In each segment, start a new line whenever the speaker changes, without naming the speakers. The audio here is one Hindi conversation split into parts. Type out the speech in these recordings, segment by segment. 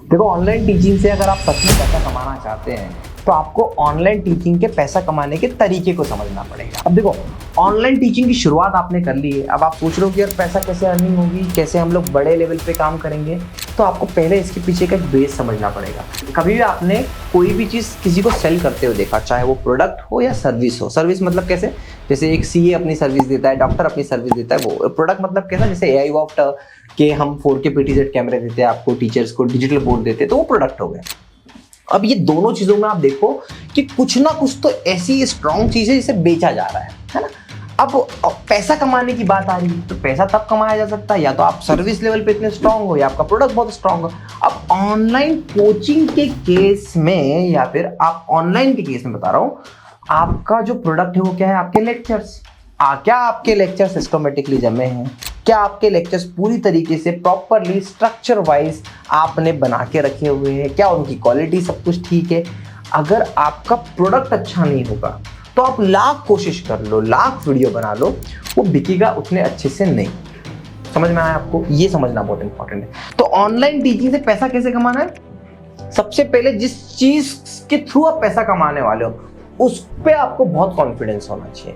देखो, ऑनलाइन टीचिंग से अगर आप सच में पैसा कमाना चाहते हैं तो आपको ऑनलाइन टीचिंग के पैसा कमाने के तरीके को समझना पड़ेगा। अब देखो, ऑनलाइन टीचिंग की शुरुआत आपने कर ली है, अब आप सोच रहे हो कि यार पैसा कैसे अर्निंग होगी, कैसे हम लोग बड़े लेवल पे काम करेंगे। तो आपको पहले इसके पीछे का एक बेस समझना पड़ेगा। कभी भी आपने कोई भी चीज़ किसी को सेल करते हुए देखा, चाहे वो प्रोडक्ट हो या सर्विस हो। सर्विस मतलब कैसे, जैसे एक सीए अपनी सर्विस देता है, डॉक्टर अपनी सर्विस देता है। वो प्रोडक्ट मतलब कैसा, जैसे AI वॉफ्ट के हम 4K PTZ कैमरे देते हैं आपको, टीचर्स को डिजिटल बोर्ड देते हैं, तो वो प्रोडक्ट हो गया। अब ये दोनों चीजों में आप देखो कि कुछ ना कुछ तो ऐसी स्ट्रॉन्ग चीज है जिसे बेचा जा रहा है ना। अब पैसा कमाने की बात आ रही है तो पैसा तब कमाया जा सकता है या तो आप सर्विस लेवल पे इतने स्ट्रांग हो या आपका प्रोडक्ट बहुत स्ट्रांग हो। अब ऑनलाइन कोचिंग के केस में या फिर आप ऑनलाइन के केस में बता रहा हूं, आपका जो प्रोडक्ट है वो क्या है, आपके लेक्चर्स। क्या आपके लेक्चर सिस्टमेटिकली जमे हैं, क्या आपके लेक्चर्स पूरी तरीके से प्रॉपरली स्ट्रक्चर वाइज आपने बना के रखे हुए हैं, क्या उनकी क्वालिटी सब कुछ ठीक है। अगर आपका प्रोडक्ट अच्छा नहीं होगा तो आप लाख कोशिश कर लो, लाख वीडियो बना लो, वो बिकेगा उतने अच्छे से नहीं। समझ में आया आपको? ये समझना बहुत इंपॉर्टेंट है। तो ऑनलाइन टीचिंग से पैसा कैसे कमाना है, सबसे पहले जिस चीज के थ्रू आप पैसा कमाने वाले हो उस पे आपको बहुत कॉन्फिडेंस होना चाहिए,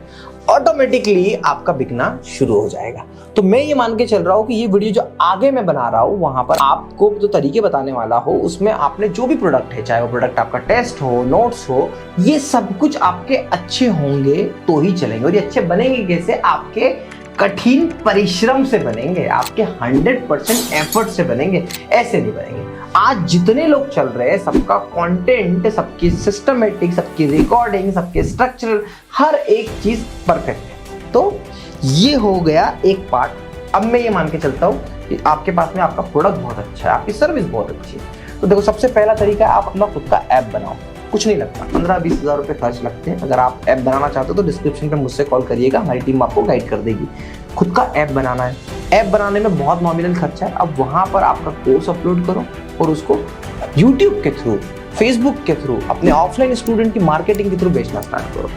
ऑटोमेटिकली आपका बिकना शुरू हो जाएगा। तो मैं ये मान के चल रहा हूँ कि ये वीडियो जो आगे मैं बना रहा हूँ वहां पर आपको जो तरीके बताने वाला हो, उसमें आपने जो भी प्रोडक्ट है, चाहे वो प्रोडक्ट आपका टेस्ट हो, नोट्स हो, ये सब कुछ आपके अच्छे होंगे तो ही चलेंगे। और ये अच्छे बनेंगे कैसे, आपके कठिन परिश्रम से बनेंगे, आपके 100% एफर्ट से बनेंगे, ऐसे नहीं बनेंगे। आज जितने लोग चल रहे हैं, सबका कंटेंट, सबकी सिस्टमेटिक, सबकी रिकॉर्डिंग, सबके स्ट्रक्चरल, हर एक चीज परफेक्ट है। तो ये हो गया एक पार्ट। अब मैं ये मान के चलता हूँ कि आपके पास में आपका प्रोडक्ट बहुत अच्छा है, आपकी सर्विस बहुत अच्छी है। तो देखो, सबसे पहला तरीका है आप अपना खुद का ऐप बनाओ। कुछ नहीं लगता, 15-20 हज़ार रुपये खर्च लगते हैं। अगर आप ऐप बनाना चाहते हो तो डिस्क्रिप्शन पे मुझसे कॉल करिएगा, हमारी टीम आपको गाइड कर देगी। खुद का ऐप बनाना है, ऐप बनाने में बहुत नॉमिनल खर्चा है। अब वहाँ पर आपका कोर्स अपलोड करो और उसको यूट्यूब के थ्रू, फेसबुक के थ्रू, अपने ऑफलाइन स्टूडेंट की मार्केटिंग के थ्रू बेचना स्टार्ट करो।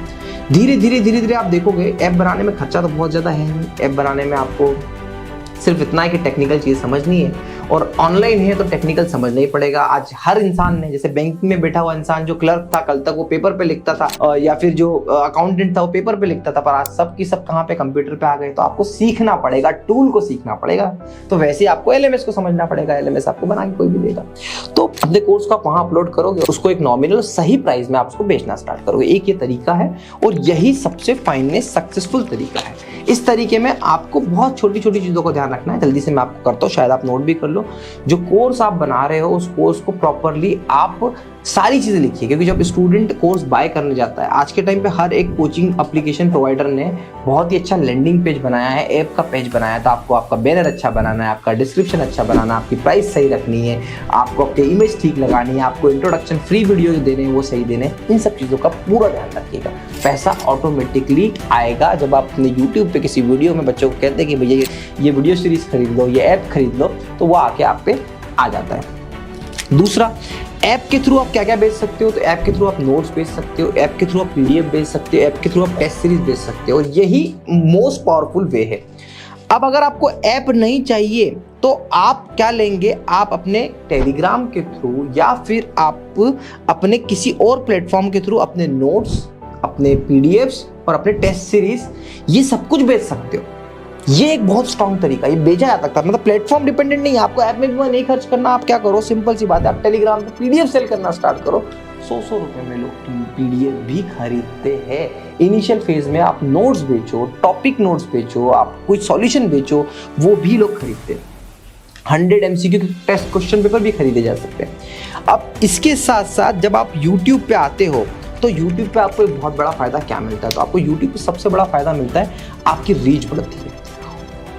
धीरे धीरे आप देखोगे ऐप बनाने में खर्चा तो बहुत ज़्यादा है। ऐप बनाने में आपको सिर्फ इतना है कि टेक्निकल चीज़ समझनी है, और ऑनलाइन है तो टेक्निकल समझना ही पड़ेगा। आज हर इंसान ने, जैसे बैंकिंग में बैठा हुआ इंसान जो क्लर्क था कल तक वो पेपर पे लिखता था, या फिर जो अकाउंटेंट था वो पेपर पे लिखता था, पर आज सब की सब कहाँ पे, कंप्यूटर पे आ गए। तो आपको सीखना पड़ेगा, टूल को सीखना पड़ेगा। तो वैसे आपको LMS को समझना पड़ेगा, LMS आपको बना के कोई भी देगा। तो अपने कोर्स को आप वहाँ अपलोड करोगे, उसको एक नॉमिनल सही प्राइस में आप उसको बेचना स्टार्ट करोगे। एक ये तरीका है और यही सबसे फाइनेस्ट सक्सेसफुल तरीका है। इस तरीके में आपको बहुत छोटी छोटी चीज़ों को ध्यान रखना है। जल्दी से मैं आपको करता हूँ, शायद आप नोट भी कर लो। जो कोर्स आप बना रहे हो उस कोर्स को प्रॉपरली आप सारी चीज़ें लिखिए, क्योंकि जब स्टूडेंट कोर्स बाय करने जाता है, आज के टाइम पे हर एक कोचिंग एप्लीकेशन प्रोवाइडर ने बहुत ही अच्छा लैंडिंग पेज बनाया है, ऐप का पेज बनाया है। तो आपको आपका बैनर अच्छा बनाना है, आपका डिस्क्रिप्शन अच्छा बनाना है, आपकी प्राइस सही रखनी है, आपको आपके इमेज ठीक लगानी है, आपको इंट्रोडक्शन फ्री वीडियो जो देने हैं वो सही देने। इन सब चीज़ों का पूरा ध्यान रखिएगा। पैसा ऑटोमेटिकली आएगा जब आप अपने यूट्यूब पे किसी वीडियो में बच्चों को कहते हैं कि भैया ये वीडियो सीरीज खरीद लो, ये ऐप खरीद लो, तो वो आके आप पे आ जाता है। दूसरा, ऐप के थ्रू आप क्या क्या बेच सकते हो, तो ऐप के थ्रू आप नोट्स बेच सकते हो, ऐप के थ्रू आप PDF बेच सकते हो, ऐप के थ्रू आप टेस्ट सीरीज बेच सकते हो, और यही मोस्ट पावरफुल वे है। अब अगर आपको ऐप नहीं चाहिए तो आप क्या लेंगे, आप अपने टेलीग्राम के थ्रू या फिर आप अपने किसी और प्लेटफॉर्म के थ्रू अपने नोट्स, अपने PDFs और अपने टेस्ट सीरीज, ये सब कुछ बेच सकते हो। ये एक बहुत स्ट्रॉन्ग तरीका, ये बेचा जा सकता है। मतलब प्लेटफॉर्म डिपेंडेंट नहीं है, आपको ऐप में भी नहीं खर्च करना। आप क्या करो, सिंपल सी बात है, आप टेलीग्राम पे PDF सेल करना स्टार्ट करो। 100 रुपए में लोग PDF भी खरीदते हैं। इनिशियल फेज में आप नोट्स बेचो, टॉपिक नोट्स बेचो, आप कोई सॉल्यूशन बेचो, वो भी लोग खरीदते हैं। 100 MCQ के टेस्ट क्वेश्चन पेपर भी खरीदे जा सकते हैं। अब इसके साथ साथ जब आप यूट्यूब पे आते हो तो यूट्यूब पे आपको एक बहुत बड़ा फायदा क्या मिलता है, तो आपको यूट्यूब पे सबसे बड़ा फायदा मिलता है, आपकी रीच बढ़ती है।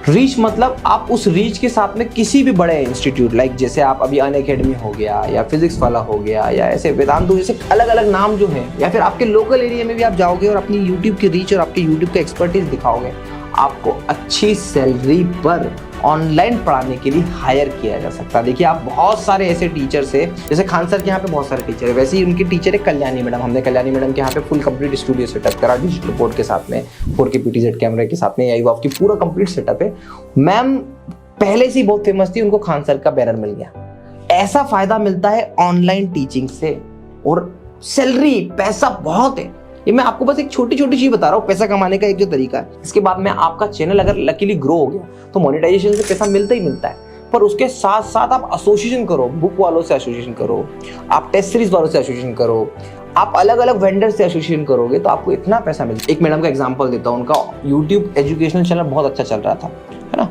रीच मतलब आप उस रीच के साथ में किसी भी बड़े इंस्टीट्यूट, लाइक जैसे आप अभी अनअकैडमी हो गया, या फिजिक्स वाला हो गया, या ऐसे वेदांतु, जैसे अलग अलग नाम जो हैं, या फिर आपके लोकल एरिया में भी आप जाओगे और अपनी यूट्यूब की रीच और आपके यूट्यूब का एक्सपर्टीज दिखाओगे, आपको अच्छी सैलरी पर ऑनलाइन पढ़ाने के लिए हायर किया जा सकता है। देखिए, आप बहुत सारे ऐसे टीचर्स है, जैसे खान सर के यहाँ पे बहुत सारे टीचर है, वैसे ही उनके टीचर है कल्याणी मैडम। हमने कल्याणी मैडम के यहाँ पे फुल कंप्लीट स्टूडियो सेटअप करा, डिजिटल बोर्ड के साथ में, 4K PTZ कैमरे के साथ में, AI वॉफ की पूरा कंप्लीट सेटअप है। मैम पहले से ही बहुत फेमस थी, उनको खान सर का बैनर मिल गया। ऐसा फायदा मिलता है ऑनलाइन टीचिंग से, और सैलरी पैसा बहुत है। ये मैं आपको बस एक छोटी छोटी चीज बता रहा हूँ पैसा कमाने का एक जो तरीका है। इसके बाद में आपका चैनल अगर लकीली ग्रो हो गया तो मोनेटाइजेशन से पैसा मिलता ही मिलता है, पर उसके साथ साथ आप एसोसिएशन करो, बुक वालों से एसोसिएशन करो, आप टेस्ट सीरीज वालों से एसोसिएशन करो, आप अलग अलग वेंडर से एसोसिएशन करोगे तो आपको इतना पैसा मिलता है। एक मैडम का एग्जांपल देता हूँ, उनका यूट्यूब एजुकेशनल चैनल बहुत अच्छा चल रहा था, है ना,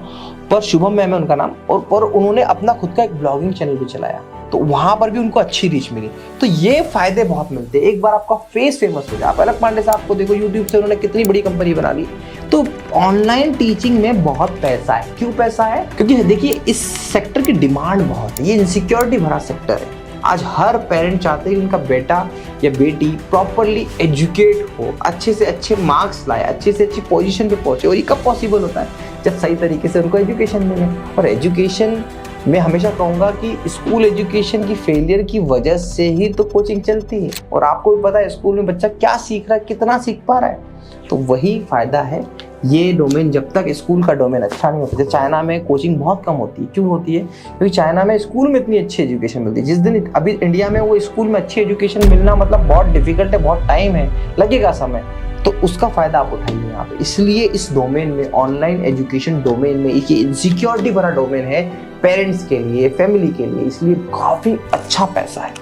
पर शुभम मैम है उनका नाम, और पर उन्होंने अपना खुद का एक ब्लॉगिंग चैनल भी चलाया, तो वहां पर भी उनको अच्छी रीच मिली। तो ये फायदे बहुत मिलते हैं। एक बार आपका फेस फेमस हो जाए, आप अलग पांडे साहब को देखो, यूट्यूब से उन्होंने कितनी बड़ी कंपनी बना ली। तो ऑनलाइन टीचिंग में बहुत पैसा है। क्यों पैसा है? क्योंकि देखिए इस सेक्टर की डिमांड बहुत है, ये इनसिक्योरिटी भरा सेक्टर है। आज हर पेरेंट चाहते हैं कि उनका बेटा या बेटी प्रॉपरली एजुकेट हो, अच्छे से अच्छे मार्क्स लाए, अच्छे से अच्छी पोजीशन पे पहुंचे। और ये कब पॉसिबल होता है? जब सही तरीके से उनको एजुकेशन मिले। और एजुकेशन मैं हमेशा कहूँगा कि स्कूल एजुकेशन की फेलियर की वजह से ही तो कोचिंग चलती है। और आपको भी पता है स्कूल में बच्चा क्या सीख रहा है, कितना सीख पा रहा है, तो वही फायदा है। ये डोमेन जब तक स्कूल का डोमेन अच्छा नहीं होता, चाइना में कोचिंग बहुत कम होती है। क्यों होती है? क्योंकि चाइना में स्कूल में इतनी अच्छी एजुकेशन मिलती है। जिस दिन अभी इंडिया में वो स्कूल में अच्छी एजुकेशन मिलना मतलब बहुत डिफिकल्ट है, बहुत टाइम है, लगेगा समय, तो उसका फायदा आप उठाइए यहाँ पे। इसलिए इस डोमेन में, ऑनलाइन एजुकेशन डोमेन में, ये इनसिक्योरिटी भरा डोमेन है पेरेंट्स के लिए, फैमिली के लिए, इसलिए काफी अच्छा पैसा है।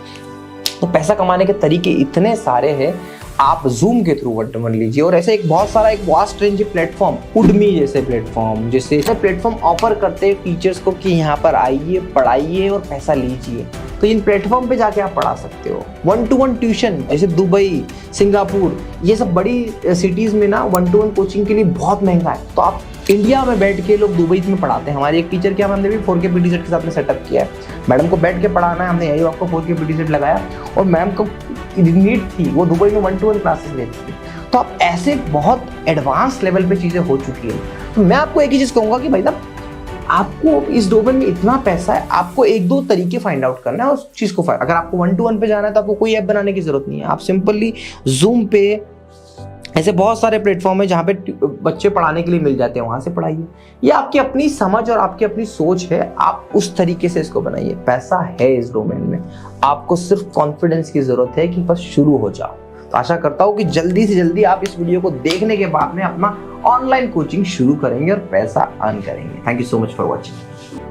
तो पैसा कमाने के तरीके इतने सारे हैं। आप जूम के थ्रू वर्तमान लीजिए, और ऐसे एक बहुत सारा एक वास्ट रेंज प्लेटफॉर्म, उडमी जैसे प्लेटफॉर्म, जैसे प्लेटफॉर्म ऑफर करते हैं टीचर्स को कि यहाँ पर आइए, पढ़ाइए और पैसा लीजिए। तो इन प्लेटफॉर्म पे जाके आप पढ़ा सकते हो। 1-to-1 ट्यूशन, जैसे दुबई, सिंगापुर, ये सब बड़ी सिटीज में ना 1-to-1 कोचिंग के लिए बहुत महंगा है। तो आप इंडिया में बैठ के लोग दुबई में पढ़ाते हैं। हमारी एक टीचर क्या, हमने भी 4K PTZ के साथ में सेटअप किया है। मैडम को बैठ के पढ़ाना है, हमने यही आपको 4K PTZ लगाया, और मैम को नीड थी, वो दुबई में 1-to-1 क्लासेस लेती थी। तो आप ऐसे बहुत एडवांस लेवल पे चीज़ें हो चुकी है। तो मैं आपको एक ही चीज़ कहूँगा कि भाई ना, आपको इस डोमेन में इतना पैसा है, आपको 1-2 तरीके फाइंड आउट करना है उस चीज़ को। अगर आपको 1-to-1 पे जाना है तो आपको कोई ऐप बनाने की जरूरत नहीं है। आप सिंपली जूम पे, ऐसे बहुत सारे प्लेटफॉर्म है जहाँ पे बच्चे पढ़ाने के लिए मिल जाते हैं, वहाँ से पढ़ाइए। ये आपकी अपनी समझ और आपकी अपनी सोच है, आप उस तरीके से इसको बनाइए। पैसा है इस डोमेन में, आपको सिर्फ कॉन्फिडेंस की जरूरत है कि बस शुरू हो जाओ। तो आशा करता हूँ कि जल्दी से जल्दी आप इस वीडियो को देखने के बाद में अपना ऑनलाइन कोचिंग शुरू करेंगे और पैसा अर्न करेंगे। Thank you so much for watching.